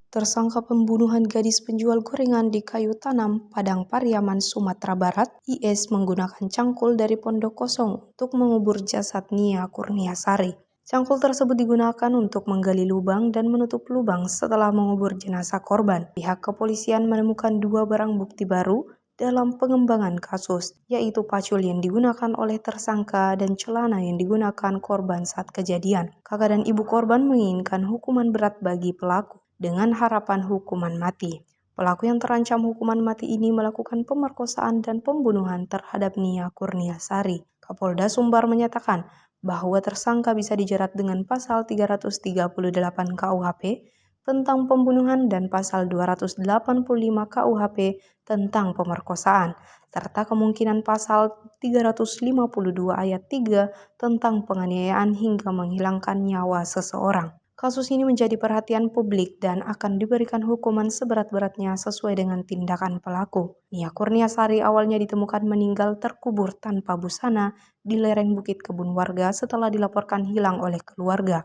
Tersangka pembunuhan gadis penjual gorengan di Kayu Tanam, Padang Pariaman, Sumatera Barat, IS menggunakan cangkul dari Pondok Kosong untuk mengubur jasad Nia Kurniasari. Cangkul tersebut digunakan untuk menggali lubang dan menutup lubang setelah mengubur jenazah korban. Pihak kepolisian menemukan 2 barang bukti baru dalam pengembangan kasus, yaitu pacul yang digunakan oleh tersangka dan celana yang digunakan korban saat kejadian. Kakak dan ibu korban menginginkan hukuman berat bagi pelaku dengan harapan hukuman mati. Pelaku yang terancam hukuman mati ini melakukan pemerkosaan dan pembunuhan terhadap Nia Kurniasari. Kapolda Sumbar menyatakan bahwa tersangka bisa dijerat dengan pasal 338 KUHP tentang pembunuhan dan pasal 285 KUHP tentang pemerkosaan, serta kemungkinan pasal 352 ayat 3 tentang penganiayaan hingga menghilangkan nyawa seseorang. Kasus ini menjadi perhatian publik dan akan diberikan hukuman seberat-beratnya sesuai dengan tindakan pelaku. Nia Kurniasari awalnya ditemukan meninggal terkubur tanpa busana di lereng Bukit Kebun warga setelah dilaporkan hilang oleh keluarga.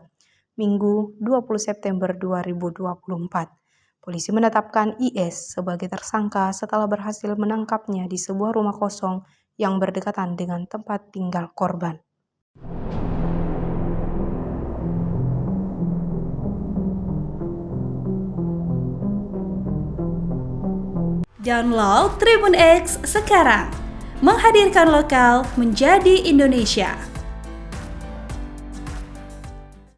Minggu 20 September 2024. Polisi menetapkan IS sebagai tersangka setelah berhasil menangkapnya di sebuah rumah kosong yang berdekatan dengan tempat tinggal korban. Download Tribun X sekarang, menghadirkan lokal menjadi Indonesia.